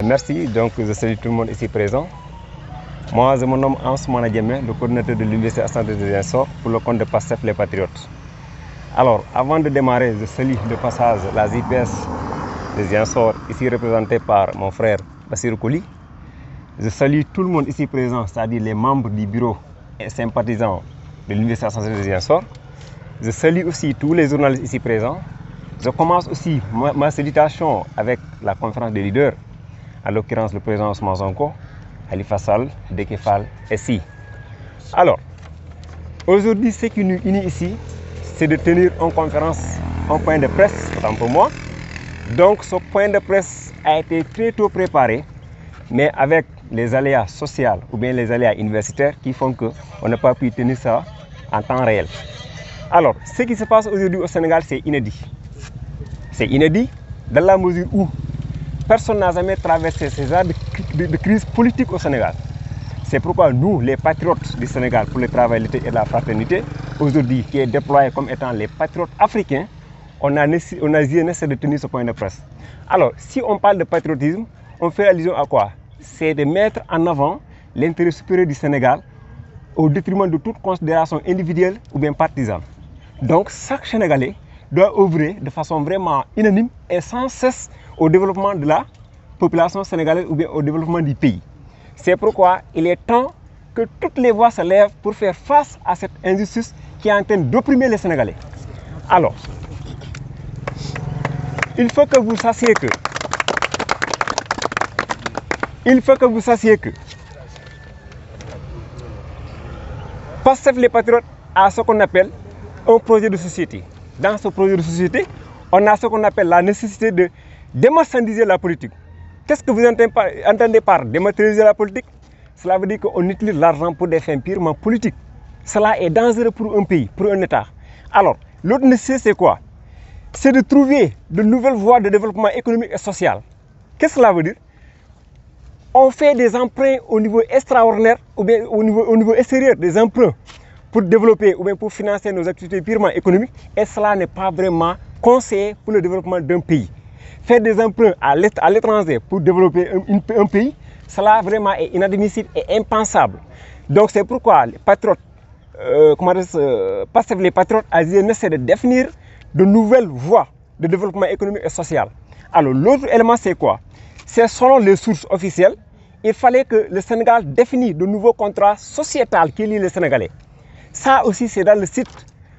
Merci, donc je salue tout le monde ici présent. Moi, je me nomme Ansoumana Diémé, le coordinateur de l'Université Assane de Ziguinchor pour le compte de PASTEF les Patriotes. Alors, avant de démarrer, je salue de passage la JPS de Ziguinchor, ici représentée par mon frère Bassirou Koli. Je salue tout le monde ici présent, c'est-à-dire les membres du bureau et sympathisants de l'Université Assane de Ziguinchor. Je salue aussi tous les journalistes ici présents. Je commence aussi ma salutation avec la conférence des leaders, en l'occurrence le président Ousmane Sonko, Khalifa Sall, Déthié Fall et Si. Alors, aujourd'hui, ce qui nous unit ici, c'est de tenir une conférence, un point de presse, autant pour moi. Donc, ce point de presse a été très tôt préparé, mais avec les aléas sociaux ou bien les aléas universitaires qui font qu'on n'a pas pu tenir ça en temps réel. Alors, ce qui se passe aujourd'hui au Sénégal, c'est inédit. C'est inédit dans la mesure où personne n'a jamais traversé ces genres de crise politique au Sénégal. C'est pourquoi nous, les patriotes du Sénégal pour le travail, l'éthique et la fraternité, aujourd'hui qui est déployé comme étant les patriotes africains, on a nécessité de tenir ce point de presse. Alors, si on parle de patriotisme, on fait allusion à quoi? C'est de mettre en avant l'intérêt supérieur du Sénégal au détriment de toute considération individuelle ou bien partisane. Donc, chaque Sénégalais doit œuvrer de façon vraiment unanime et sans cesse au développement de la population sénégalaise ou bien au développement du pays. C'est pourquoi il est temps que toutes les voix se lèvent pour faire face à cette injustice qui est en train d'opprimer les Sénégalais. Alors, il faut que vous sachiez que PASTEF les Patriotes a ce qu'on appelle un projet de société. Dans ce projet de société, on a ce qu'on appelle la nécessité de démarchandiser la politique. Qu'est-ce que vous entendez par dématérialiser la politique? Cela veut dire qu'on utilise l'argent pour des fins purement politiques. Cela est dangereux pour un pays, pour un État. Alors, l'autre nécessité, c'est quoi? C'est de trouver de nouvelles voies de développement économique et social. Qu'est-ce que cela veut dire? On fait des emprunts au niveau extraordinaire ou bien au niveau extérieur, des emprunts pour développer ou bien pour financer nos activités purement économiques, et cela n'est pas vraiment conseillé pour le développement d'un pays. Faire des emprunts à l'étranger pour développer un pays, cela vraiment est inadmissible et impensable. Donc c'est pourquoi les patriotes, PASTEF les Patriotes a essayé de définir de nouvelles voies de développement économique et social. Alors l'autre élément c'est quoi? C'est selon les sources officielles, il fallait que le Sénégal définisse de nouveaux contrats sociétals qui lient les Sénégalais. Ça aussi, c'est dans le site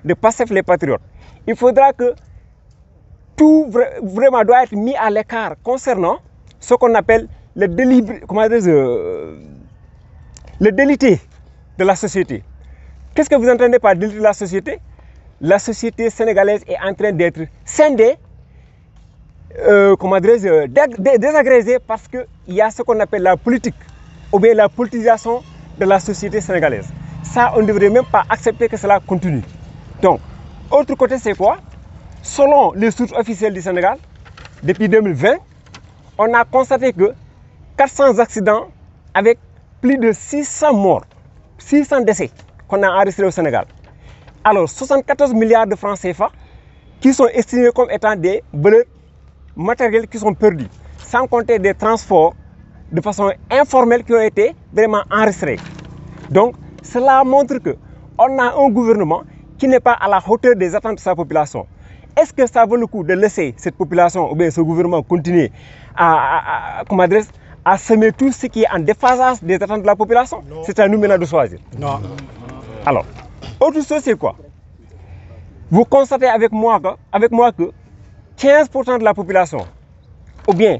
de PASTEF les Patriotes. Il faudra que tout vraiment doit être mis à l'écart concernant ce qu'on appelle le délité de la société. Qu'est-ce que vous entendez par délité de la société? La société sénégalaise est en train d'être scindée, désagrégée parce qu'il y a ce qu'on appelle la politique ou bien la politisation de la société sénégalaise. Ça, on ne devrait même pas accepter que cela continue. Donc, autre côté, c'est quoi? Selon les sources officielles du Sénégal, depuis 2020, on a constaté que 400 accidents avec plus de 600 morts, 600 décès qu'on a enregistrés au Sénégal. Alors, 74 milliards de francs CFA qui sont estimés comme étant des valeurs matérielles qui sont perdues, sans compter des transports de façon informelle qui ont été vraiment enregistrés. Donc, cela montre qu'on a un gouvernement qui n'est pas à la hauteur des attentes de sa population. Est-ce que ça vaut le coup de laisser cette population ou bien ce gouvernement continuer à semer tout ce qui est en déphasage des attentes de la population? C'est à nous maintenant de choisir. Non. Alors, autre chose, c'est quoi? Vous constatez avec moi que 15% de la population, ou bien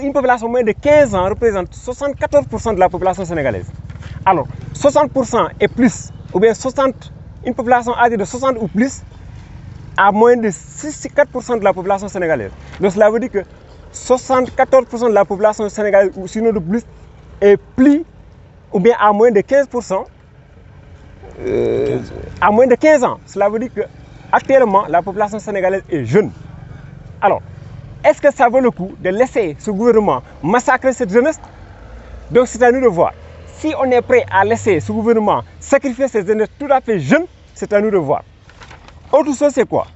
une population moins de 15 ans représente 74% de la population sénégalaise. Alors, 60% et plus, ou bien une population âgée de 60 ou plus, a moins de 64% de la population sénégalaise. Donc cela veut dire que 74% de la population sénégalaise, ou sinon de plus, est plus, ou bien à moins de 15%, à moins de 15 ans. Cela veut dire qu'actuellement, la population sénégalaise est jeune. Alors, est-ce que ça vaut le coup de laisser ce gouvernement massacrer cette jeunesse? Donc c'est à nous de voir. Si on est prêt à laisser ce gouvernement sacrifier cette jeunesse tout à fait jeune, c'est à nous de voir. Autre chose, c'est quoi?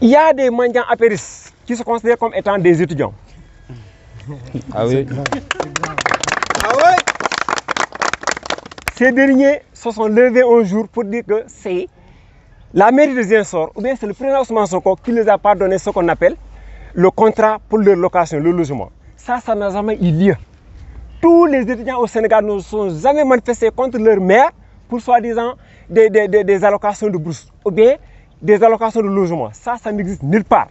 Il y a des mendiants apéristes qui se considèrent comme étant des étudiants. Ah oui. Ah ouais. Ces derniers se sont levés un jour pour dire que c'est la mairie de Ziguinchor, ou bien c'est le président Ousmane Sonko qui ne les a pas donné ce qu'on appelle le contrat pour leur location, le logement. Ça n'a jamais eu lieu. Tous les étudiants au Sénégal ne sont jamais manifestés contre leur maire pour soi-disant des allocations de bourse ou bien des allocations de logement. Ça n'existe nulle part.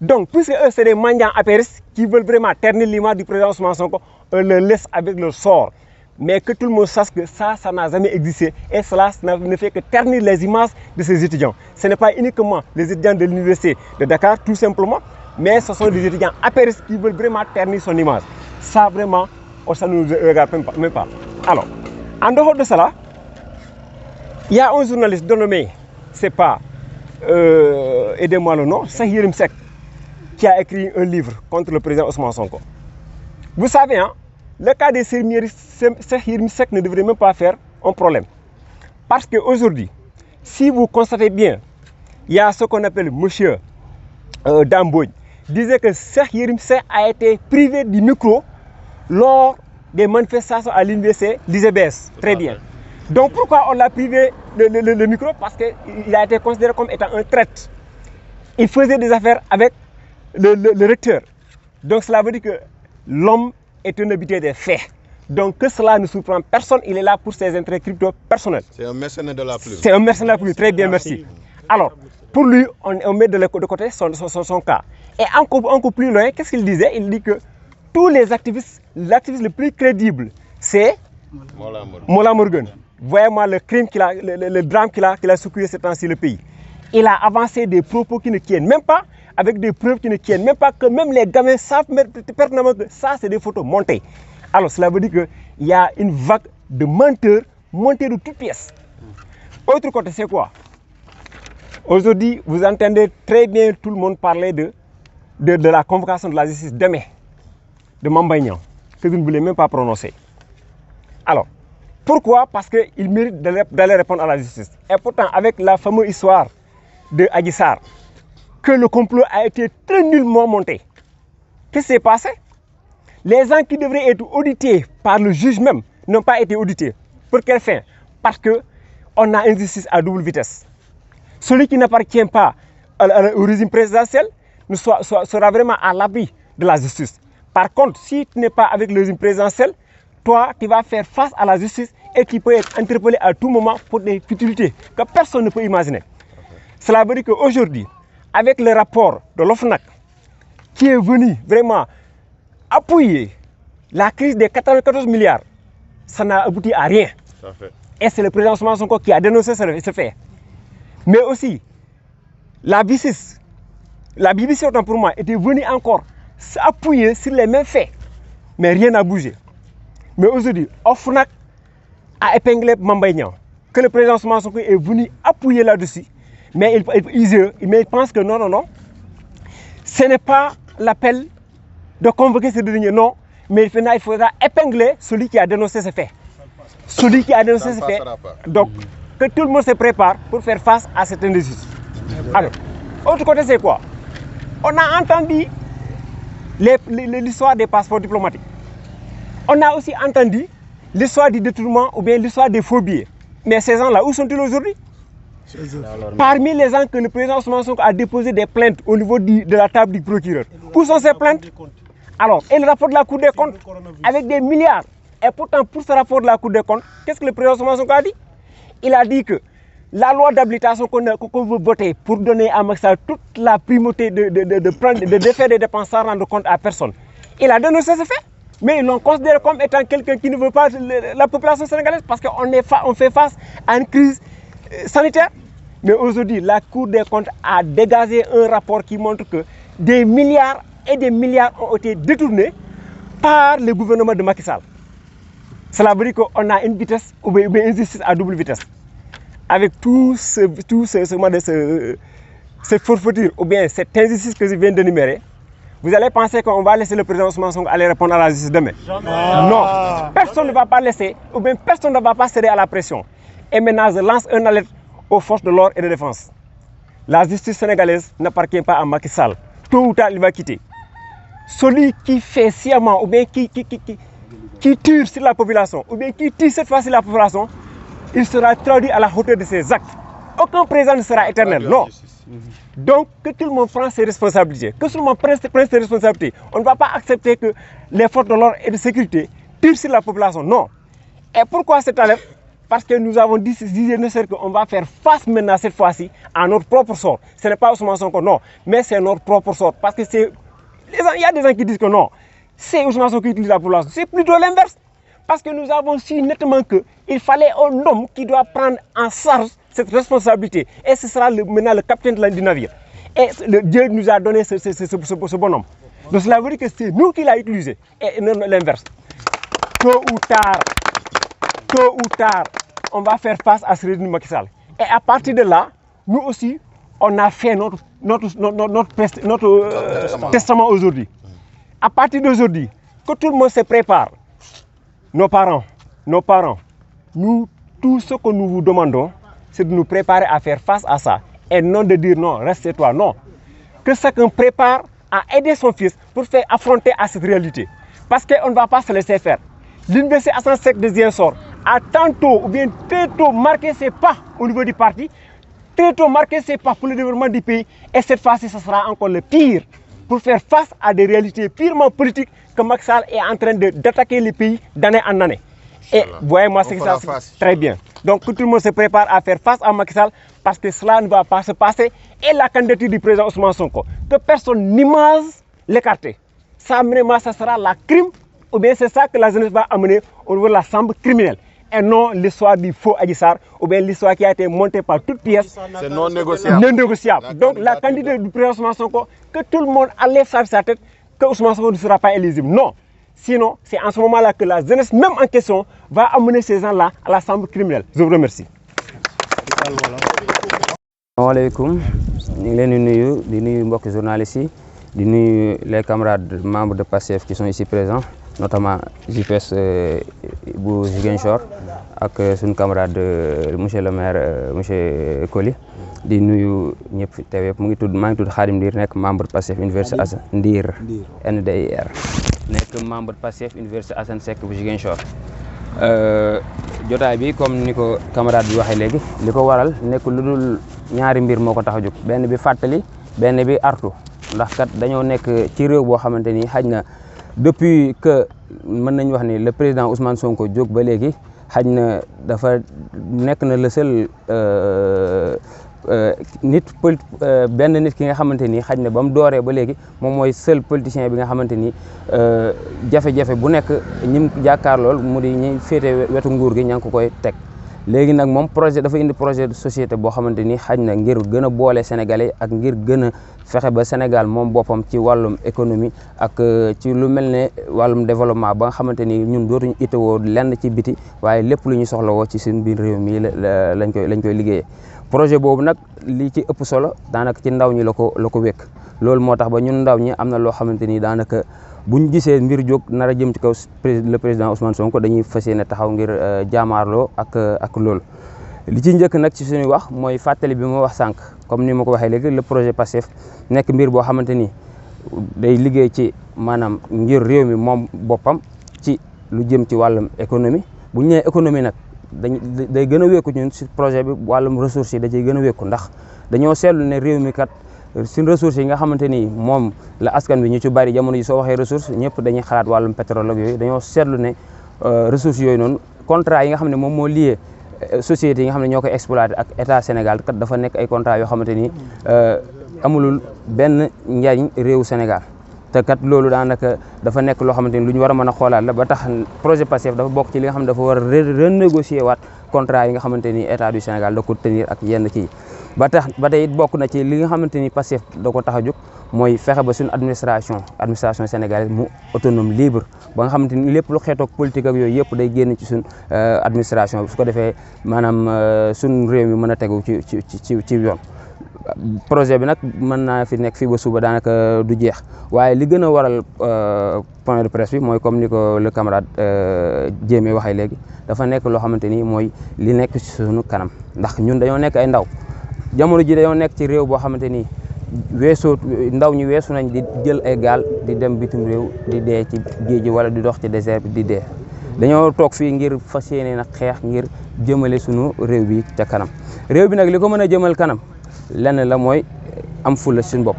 Donc, puisque eux, c'est des mendiants apéristes qui veulent vraiment ternir l'image du président Ousmane Sonko, on le laisse avec leur sort. Mais que tout le monde sache que ça n'a jamais existé. Et cela ne fait que ternir les images de ces étudiants. Ce n'est pas uniquement les étudiants de l'université de Dakar, tout simplement, mais ce sont des étudiants apéristes qui veulent vraiment ternir son image. Ça, vraiment, ça ne nous regarde même pas. Alors, en dehors de cela, il y a un journaliste dénommé, c'est pas, aidez-moi le nom, Cheikh Yérim Seck, qui a écrit un livre contre le président Ousmane Sonko. Vous savez, hein, le cas des Cheikh Yérim Seck ne devrait même pas faire un problème. Parce qu'aujourd'hui, si vous constatez bien, il y a ce qu'on appelle monsieur Damboy, disait que Cheikh Yérim Seck a été privé du micro lors des manifestations à l'université l'ISEBS. Très bien. Donc pourquoi on l'a privé le micro? Parce qu'il a été considéré comme étant un traître. Il faisait des affaires avec le recteur. Donc cela veut dire que l'homme est un habitué des faits. Donc que cela ne surprend personne, il est là pour ses intérêts crypto personnels. C'est un mercenaire de la pluie. C'est un mercenaire de la pluie, très bien, merci. Alors, pour lui, on met de côté son cas. Et encore plus loin, qu'est-ce qu'il disait? Il dit que tous les activistes, l'activiste le plus crédible, c'est Mollah Morgun. Voyez-moi le crime le drame qu'il a secoué ces temps-ci le pays. Il a avancé des propos qui ne tiennent même pas, avec des preuves qui ne tiennent même pas, que même les gamins savent pertinemment que ça, c'est des photos montées. Alors, cela veut dire qu'il y a une vague de menteurs montée de toutes pièces. Autre côté, c'est quoi? Aujourd'hui, vous entendez très bien tout le monde parler de la convocation de la justice demain, de Mame Mbaye Niang, que vous ne voulez même pas prononcer. Alors, pourquoi? Parce qu'il mérite d'aller répondre à la justice. Et pourtant, avec la fameuse histoire de Adji Sarr, que le complot a été très nullement monté. Qu'est-ce qui s'est passé? Les gens qui devraient être audités par le juge même n'ont pas été audités. Pour quelle fin? Parce qu'on a une justice à double vitesse. Celui qui n'appartient pas au régime présidentiel sera vraiment à l'abri de la justice. Par contre, si tu n'es pas avec le régime présidentiel, toi, tu vas faire face à la justice et tu peux être interpellé à tout moment pour des futilités que personne ne peut imaginer. Cela veut dire qu'aujourd'hui, avec le rapport de l'OFNAC, qui est venu vraiment appuyer la crise des 94 milliards, ça n'a abouti à rien. Et c'est le président Ousmane Sonko qui a dénoncé ce fait. Mais aussi, la BBC, autant pour moi, était venue encore s'appuyer sur les mêmes faits. Mais rien n'a bougé. Mais aujourd'hui, OFNAC a épinglé Mame Mbaye Niang, que le président Ousmane Sonko est venu appuyer là-dessus. Mais il pense que non, ce n'est pas l'appel de convoquer ce dernier, non, mais il faudra épingler celui qui a dénoncé ce fait. Celui qui a dénoncé ce fait. Donc, que tout le monde se prépare pour faire face à cette injustice. Alors, autre côté, c'est quoi? On a entendu l'histoire des passeports diplomatiques. On a aussi entendu l'histoire du détournement ou bien l'histoire des faux billets. Mais ces gens-là, où sont-ils aujourd'hui? Parmi les gens que le président Ousmane Sonko a déposé des plaintes au niveau de la table du procureur, où sont ces plaintes? Alors, et le rapport de la Cour des comptes avec des milliards. Et pourtant, pour ce rapport de la Cour des comptes, qu'est-ce que le président Ousmane Sonko a dit? Il a dit que la loi d'habilitation qu'on veut voter pour donner à Macky Sall toute la primauté de faire des dépenses sans rendre compte à personne, il a dénoncé ce fait. Mais ils l'ont considéré comme étant quelqu'un qui ne veut pas la population sénégalaise parce qu'on fait face à une crise sanitaire. Mais aujourd'hui, la Cour des comptes a dégagé un rapport qui montre que des milliards et des milliards ont été détournés par le gouvernement de Macky Sall. Cela veut dire qu'on a une vitesse ou bien une justice à double vitesse. Avec cette forfaiture ou bien cette injustice que je viens d'énumérer, vous allez penser qu'on va laisser le président Ousmane Sonko aller répondre à la justice demain. Non, personne ne va pas laisser ou bien personne ne va pas céder à la pression. Et maintenant, je lance un alerte aux forces de l'ordre et de défense. La justice sénégalaise n'appartient pas à Macky Sall. Tôt ou tard, il va quitter. Celui qui fait sciemment ou bien qui tire sur la population ou bien qui tire cette fois-ci la population, il sera traduit à la hauteur de ses actes. Aucun président ne sera éternel, non. Donc, que tout le monde prenne ses responsabilités, que tout le monde prenne ses responsabilités. On ne va pas accepter que les forces de l'ordre et de sécurité tirent sur la population, non. Et pourquoi cette alerte? Parce que nous avons dit qu'on va faire face maintenant cette fois-ci à notre propre sort. Ce n'est pas Ousmane Sonko, non, mais c'est notre propre sort. Parce que il y a des gens qui disent que non, c'est Ousmane Sonko qui utilise la population. C'est plutôt l'inverse. Parce que nous avons su nettement qu'il fallait un homme qui doit prendre en charge cette responsabilité. Et ce sera maintenant le capitaine du navire. Et Dieu nous a donné ce bonhomme. Donc cela veut dire que c'est nous qui l'avons utilisé. Et non l'inverse. Tôt ou tard, on va faire face à ce régime Macky Sall. Et à partir de là, nous aussi, on a fait notre testament aujourd'hui. À partir d'aujourd'hui, que tout le monde se prépare, nos parents, nous, tout ce que nous vous demandons, c'est de nous préparer à faire face à ça. Et non de dire non, reste toi, non. Que chacun prépare à aider son fils pour faire affronter à cette réalité. Parce qu'on ne va pas se laisser faire. L'université Assane Seck de Ziguinchor a tantôt ou bien très tôt marqué ses pas au niveau du parti, très tôt marqué ses pas pour le développement du pays. Et cette fois-ci, ce sera encore le pire pour faire face à des réalités purement politiques que Macky Sall est en train d'attaquer les pays d'année en année. Et voyez-moi ce que ça se passe. Très bien. Donc que tout le monde se prépare à faire face à Macky Sall parce que cela ne va pas se passer. Et la candidature du président Ousmane Sonko, que personne n'imagine l'écarter. Ça, ça sera la crime, ou bien c'est ça que la jeunesse va amener au niveau de la chambre criminelle. Et non l'histoire du faux Adji Sarr, ou bien l'histoire qui a été montée par toutes pièces. C'est non négociable. Non négociable. Donc la candidature du président Ousmane Sonko, que tout le monde enlève ça de sa tête, que Ousmane Sonko ne sera pas éligible. Non. Sinon, c'est en ce moment-là que la jeunesse, même en question, va amener ces gens-là à la chambre criminelle. Je vous remercie. Asalaamaaleykum, ñu ngi leen di nuyu mbokki journalistes yi, di nuyu les camarades membres de PASTEF qui sont ici présents, notamment JPS bu Ziguinchor ak suñu camarade monsieur le maire monsieur Coly. Di nuyu ñëpp fi teew yëpp maa ngi tudd Khadim Ndir nekk membre PASTEF Université Assane Ndir NDIR nekk membre PASTEF Université Assane Seck bu Ziguinchor. Jotaay bi comme ni ko camarade bi waxee léegi li ko waral nekk lu dul ñaari mbir moo ko tax a jóg, benn bi fàttali benn bi artu, ndax kat dañoo nekk ci réew boo xamante ni xaj na depuis que mën nañu wax ni le président Ousmane Sonko jóg ba léegi xaj na dafa nekk na le seul benn nit ki nga xamante ni xaj na ba mu dooree ba léegi moom mooy seul politicien bi nga xamante ni jafe-jafe bu nekk ñim jàkkaar lool mu di ñi féete wetu nguur gi ña ngi ko koy teg. Léegi nag moom dafa indi projet de société boo xamante ni xaj na ngir gën a boole Sénégalais ak ngir gën a fexe ba Sénégal moom boppam ci wàllum économie ak ci lu mel ne wàllum développement ba nga xamante ni ñun dootuñu itewoo lenn ci biti waaye lépp lu ñu soxlawoo ci suñu biir réew mi lañ koy liggéeyee. Projet boobu nag li ci ëpp solo daanaka ci ndaw ñi la ko wékk, loolu moo tax ba ñun ndaw ñi am na loo xamante ni daanaka buñ gisee mbir jóg nar a jëm ci kaw le président Ousmane Sonko dañuy fas yéene taxaw ngir jaamaarloo ak loolu. Li ci njëkk nag ci suñuy wax mooy fàttali bi ma wax sànq comme ni ma ko waxee léegi le projet PASTEF nekk mbir boo xamante ni day liggéey ci maanaam ngir réew mi moom boppam ci lu jëm ci wàllum économie. Bu ñu nee économie nag day gën a wékku ñun si projet bi wàllum ressources yi da ciy gën a wékku, ndax dañoo seetlu ne réew mi kat suñ ressources yi nga xamante ni moom la askan bi ñu ci bari jamono ji soo waxee ressource ñëpp dañuy xalaat wàllum pétrole ak yooyu. Dañoo seetlu ne ressources yooyu noonu contrat yi nga xam ne moom moo lié sociétés yi nga xam ne ñoo koy exploité ak état Sénégal kat dafa nekk ay contrat yoo xamante ni amulul benn njariñ réewu Sénégal. te kat loolu daanaka dafa nekk loo xamante ni lu ñu war a mën a xoolaat la ba tax projet PASTEF dafa bokk ci li nga xam ne dafa war a renégocier waat contrat yi nga xamante ni état du Sénégal da ko tenir ak yenn kii. ba tey it bokk na ci li nga xamante ni PASTEF da ko tax a jóg mooy fexe ba suñu administration sénégalaise mu autonome libre ba nga xamante ni lépp lu xeetoog politique ak yooyu yëpp day génn ci suñ administration bi su ko defee maanaam suñ réew mi mën a tegu ci yoon. Projet bi nag mën naa fi nekk fii ba suba daanaka du jeex waaye li gën a waral point de presse bi mooy comme ni ko le camarade Diémé waxee léegi dafa nekk loo xamante ni mooy li nekk ci suñu kanam, ndax ñun dañoo nekk ay ndaw jamono ji dañoo nekk ci réew boo xamante ni weesoo ndaw ñi weesu nañ di jël ay gaal di dem bitim réew di dee ci géej gi wala di dox ci désert bi di dee dañoo toog fii ngir fas yéene nag xeex ngir jëmale sunu réew bi ca kanam réew bi nag li ko mën a jëmal kanam lenn la mooy am fulla suñu bopp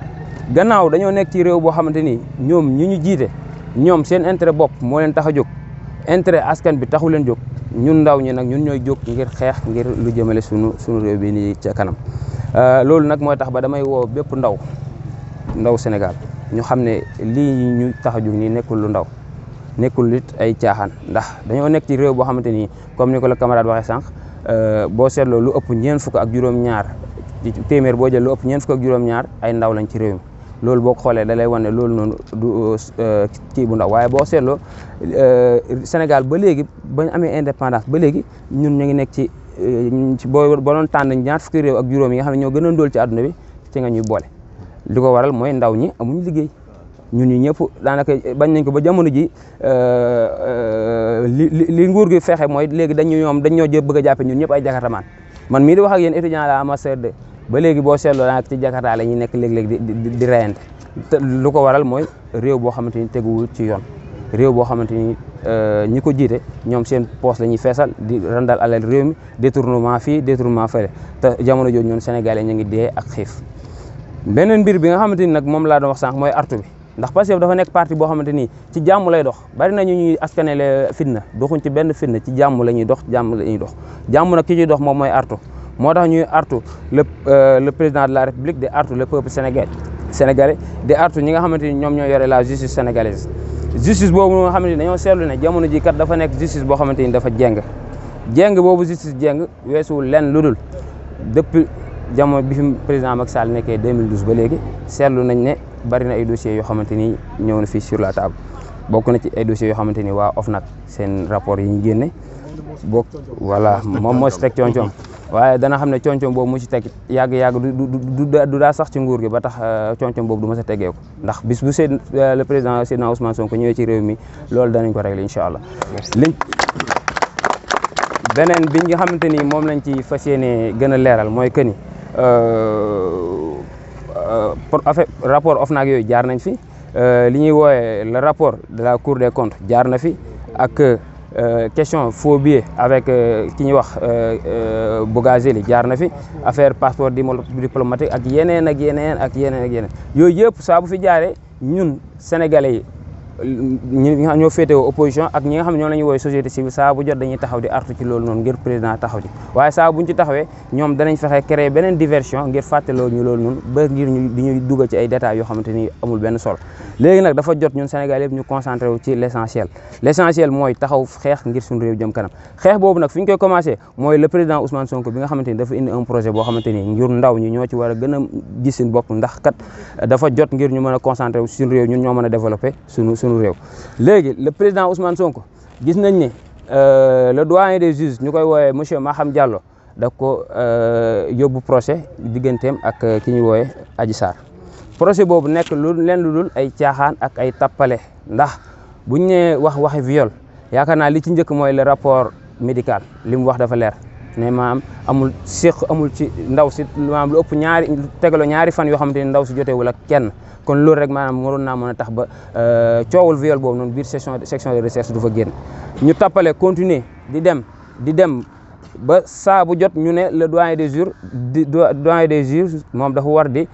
gannaaw dañoo nekk ci réew boo xamante ni ñoom ñi ñu jiite ñoom seen intérêt bopp moo leen tax a jóg intérêt askan bi taxu leen jóg ñun ndaw ñi nag ñun ñooy jóg ngir xeex ngir lu jëmale sunu réew bi nii ca kanam loolu nag mooy tax ba damay woo bépp ndaw Sénégal ñu xam ne lii ñu tax a jóg nii nekkul lu ndaw nekkul it ay caaxaan ndax dañoo nekk ci réew boo xamante ni comme ni ko la camarade waxee sànq boo seetloo lu ëpp ñeent fukk ak juróom-ñaar ci téeméer boo jël lu ëpp ñeent fukk ak juróom-ñaar ay ndaw lañ ci réew mi loolu boo ko xoolee da lay wan ne loolu noonu du kii bu ndaw waaye boo seetloo Sénégal ba léegi bañ amee indépendance ba léegi ñun ñu ngi nekk ci boo doon tànn ñaar fukki réew ak juróom yi nga xam ne ñoo gën a ndóol ci àdduna bi ci nga ñuy boole li ko waral mooy ndaw ñi amuñ liggéey ñun ñi ñëpp daanaka bañ nañ ko ba jamono ji li nguur gi fexe mooy léegi ñoo bëgg a jàppe ñun ñëpp ay jakartamaan man mii di wax ak yéen étudiant la master 2 ba léegi boo seetloo daanaka ci jakarta la ñuy nekk léeg-léeg di reyante lu ko waral mooy réew boo xamante ni teguwul ci yoon réew boo xamante ni ñi ko jiite ñoom seen poste la ñuy feesal di randal alal réew mi détournement fii détournement fële te jamono jooju ñun Sénégalais ñu ngi dee ak xiif beneen mbir bi nga xamante ni nag moom laa doon wax sànq mooy artu bi ndax Pastef dafa nekk parti boo xamante ni ci jàmm lay dox bari na ñu ñuy askanele fitna doxuñ ci benn fitna ci jàmm la ñuy dox jàmm nag ki ciy dox moom mooy artu moo tax ñuy artu le président de la République di artu le peuple sénégalais di artu ñi nga xamante ni ñoom ñoo yore la justice sénégalaise justice boobu nga xamante ni dañoo seetlu ne jamono ji kat dafa nekk justice boo xamante ni dafa jeng boobu justice jeng weesuwul lenn lu dul depuis jamono bi fi président Macky Sall nekkee 2012 ba léegi seetlu nañ ne bari na ay dossiers yoo xamante ni ñëw na fii sur la table bokk na ci ay dossiers yoo xamante ni waa OFNAC seen rapport yi ñu génne bokk voilà moom moo si teg coom-coom waaye dana xam ne coom-coom boobu mu si teg yàgg-yàgg du daa sax ci nguur gi ba tax coom-coom boobu du ma sa tegee ko ndax bis bu le président Seydina Ousmane Sonko ñëwee ci réew mi loolu danañ ko régler incha allah beneen bi nga xamante ni moom lañ ci fas yéene gën a leeral mooy que ni rapport OFNAC yooyu jaar nañ fi li ñuy woowe le rapport de la Cour des comptes jaar na fi ak question faux billets avec ki ñuy wax Bougazelli jaar na fi affaire passeport diplomatique ak yeneen yooyu yëpp saa bu fi jaaree ñun sénégalais yi ñi nga xam ñoo féetewoo opposition ak ñi nga xam ne ñoo la ñuy woowee société civile saa bu jot dañuy taxaw di artu ci loolu noonu ngir président taxaw ci waaye saa buñ ci taxawee ñoom danañ fexe créer beneen diversion ngir fàttaloo ñu loolu noonu ba ngir ñu di ñuy dugal ci ay détails yoo xamante ni amul benn solo léegi nag dafa jot ñun Sénégal yëpp ñu concentré wu ci l'essentiel mooy taxaw xeex ngir suñu réew jëm kanam xeex boobu nag fi ñu koy commencé mooy le président Ousmane Sonko bi nga xamante ni dafa indi un projet boo xamante ni ngir ndaw ñi ñoo ci war a gën a gis seen bopp ndax kat dafa jot ngir ñu mën a concentré wu suñu réew ñun ñoo mën a développé suñu réew léegi le président Ousmane Sonko gis nañ ne le doyen des juges ñu koy woowee monsieur Maham Diallo da ko yóbbu procès digganteem ak ki ñuy woowee Adji Sarr procès boobu nekk lu dul ay caaxaan ak ay tappale ndax buñ nee waxi viol yaakaar naa li ci njëkk mooy le rapport médical li mu wax dafa leer ne maanaam amul ci ndaw si maanaam lu ëpp tegaloo ñaari fan yoo xamante ni ndaw si jotewul ak kenn kon loolu rek maanaam waroon naa mën a tax ba coowul viol boobu noonu biir section de recherche du fa génn ñu tappale continuer di dem ba saa bu jot ñu ne le doyen des juges moom dafa war di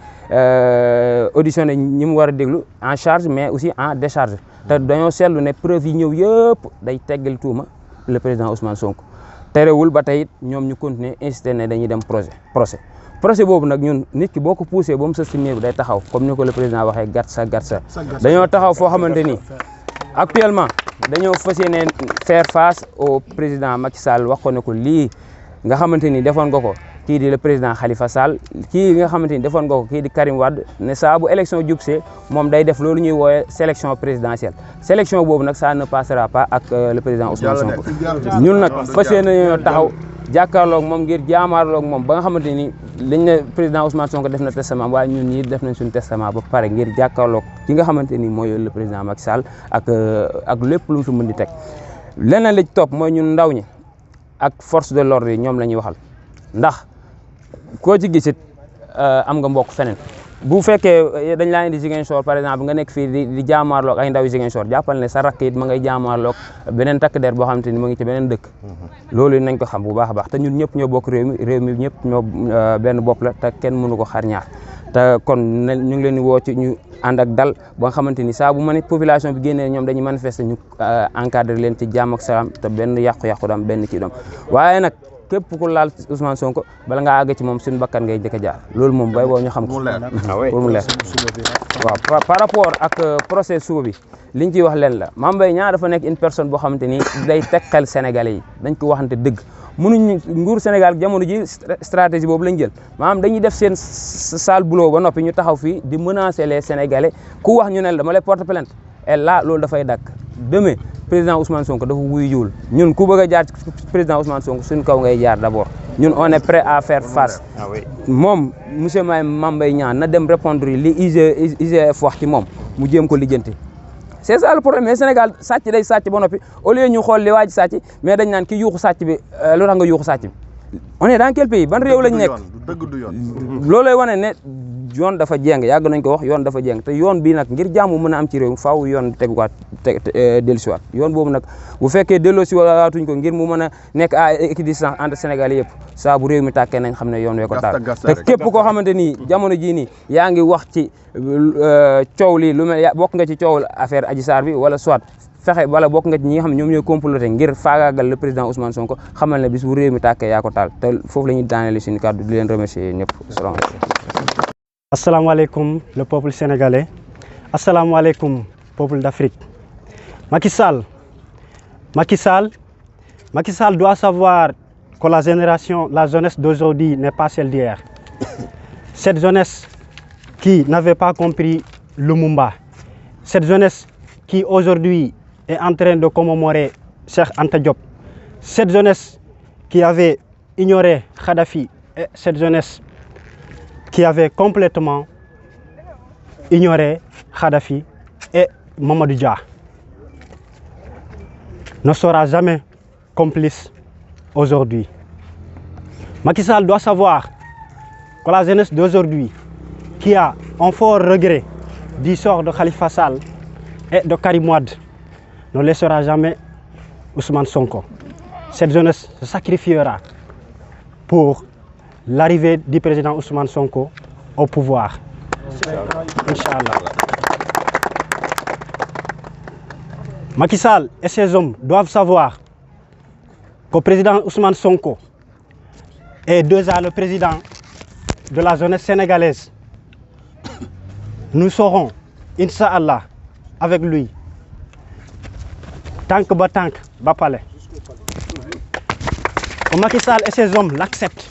auditionner ñi mu war a déglu en charge mais aussi en décharge te dañoo seetlu ne preuve yi ñëw yëpp day teggal tuuma le président Ousmane Sonko terewul ba tey ñoom ñu continuer insister ne dañuy dem procès boobu nag ñun nit ki boo ko poussé ba mu sës ci miir bi day taxaw comme ni ko le président waxee gàtt sa dañoo taxaw foo xamante ni actuellement dañoo fas yéene faire face au président Macky Sall wax ko ne ko lii nga xamante ni defoon nga ko kii di le président Khalifa Sall kii nga xamante ni defoon nga ko kii di Karim Wade ne saa bu élection jubsee moom day def loolu ñuy woowe sélection présidentielle sélection boobu nag ça ne passera pas ak le président Ousmane Sonko ñun nag fas yéene taxaw jàkkaarloog moom ngir jaamaarloog moom ba nga xamante ni dañ ne président Ousmane Sonko def na testament waaye ñun ñii def nañ suñu testament ba pare ngir jàkkaarloog ki nga xamante ni mooy le président Macky Sall ak lépp lu mu fi mën di teg leneen la ci topp mooy ñun ndaw ñi ak force de l'ordre yi ñoom la ñuy waxal ndax koo ci gisit am nga mbokk feneen bu fekkee dañ laa indi Ziguinchor par exemple nga nekk fii di jaamaarloog ay ndaw Ziguinchor jàppal ne sa rakk it ma ngay jaamaarloog beneen takk der boo xamante ni mu ngi ci beneen dëkk loolu nañ ko xam bu baax a baax te ñun ñëpp ñoo bokk réew mi ñëpp ñoo benn bopp la te kenn mënu ko xar ñaar te kon ñu ngi leen di woo ci ñu ànd ak dal ba nga xamante ni saa bu ma ne population bi génnee ñoom dañuy manifester ñu encadré leen ci jàmm ak salaam te benn yàqu-yàqu dam benn kii doom waaye nag képp ku laal Ousmane Sonko bala nga àgg ci moom suñu bakkan ngay jëkk a jaar loolu moom bay boo ñu xam ko pour mu leer waaw par rapport ak procès suba bi liñ ciy wax leen la Mame Mbaye Niang dafa nekk une personne boo xamante ni day tekkal sénégalais yi dañ ko waxante dëgg mënuñ nguur Sénégal jamono ji stratégie boobu lañ jël maanaam dañuy def seen sale boulot ba noppi ñu taxaw fii di menacer les sénégalais ku wax ñu ne la dama lay porte plainte et là loolu dafay dakk demain président Ousmane Sonko dafa wuyu jiwul ñun ku bëgg a jaar ci président Ousmane Sonko suñ kaw ngay jaar d'abord ñun on est prêt à faire face moom monsieur Mame Mbaye Niang na dem répondre li IGF wax ci moom mu jéem ko lijjanti c'est ça le problème mais Sénégal sàcc day sàcc ba noppi au lieu ñu xool li waa ji sàcc mais dañ naan ki yuuxu sàcc bi lu tax nga yuuxu sàcc bi on est dans quel pays ban réew lañ nekk loolu lay wane ne yoon dafa jéng yàgg nañ ko wax yoon dafa jéng te yoon bii nag ngir jàmm mën a am ci réew faaw yoon teguwaat dellusiwaat yoon boobu nag bu fekkee delloosiwaatuñ ko ngir mu mën a nekk à équidistance entre Sénégal yëpp saa bu réew mi tàkkee nañ xam ne yoon wee ko taal te képp koo xamante ni jamono jii nii yaa ngi wax ci coow lii lu mel bokk nga ci coow affaire Adji Sarr bi wala soit fexe wala bokk nga ci ñi nga xam ne ñoom ñooy comploté ngir faagaagal le président Ousmane Sonko xamal ne bis bu réew mi tàkkee yaa ko taal te foofu la ñuy daaneel suñu kàddu di leen remercier ñëpp Assalamu alaikum le peuple sénégalais. Assalamu alaikum peuple d'Afrique. Macky Sall doit savoir que la jeunesse d'aujourd'hui n'est pas celle d'hier. Cette jeunesse qui n'avait pas compris Lumumba. Cette jeunesse qui aujourd'hui est en train de commémorer Cheikh Anta Diop. Cette jeunesse qui avait ignoré Kadhafi. Et cette jeunesse qui avait complètement ignoré Kadhafi et Mamadou Dia ne sera jamais complice aujourd'hui. Macky Sall doit savoir que la jeunesse d'aujourd'hui qui a un fort regret du sort de Khalifa Sall et de Karim Wade ne laissera jamais Ousmane Sonko. Cette jeunesse se sacrifiera pour l'arrivée du président Ousmane Sonko au pouvoir. Inch'Allah. Macky Sall et ses hommes doivent savoir que le président Ousmane Sonko est déjà le président de la jeunesse sénégalaise. Nous serons, Inch'Allah, avec lui. Tank ba palais. Que Macky Sall et ses hommes l'acceptent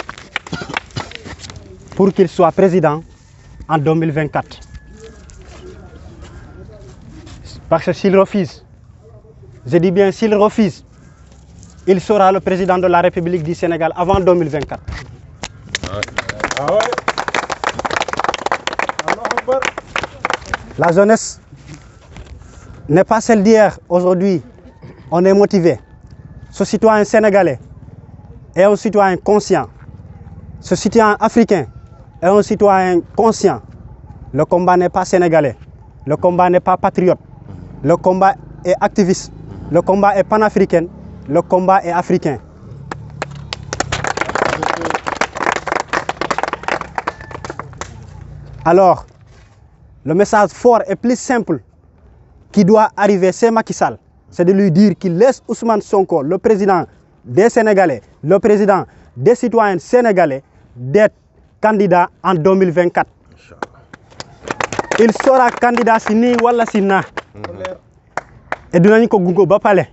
pour qu'il soit président en 2024. Parce que s'il refuse, je dis bien s'il refuse, il sera le président de la République du Sénégal avant 2024. La jeunesse n'est pas celle d'hier. Aujourd'hui, on est motivé. Ce citoyen sénégalais est un citoyen conscient. Ce citoyen africain est un citoyen conscient. Le combat n'est pas sénégalais. Le combat n'est pas patriote. Le combat est activiste. Le combat est panafricain. Le combat est africain. Alors, le message fort et plus simple qui doit arriver, c'est Macky Sall. C'est de lui dire qu'il laisse Ousmane Sonko, le président des Sénégalais, le président des citoyens sénégalais, d'être candidat en 2024. Il sera candidat si ni wala si na. Et dinañ ko gungo ba palais.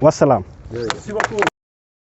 Wassalam.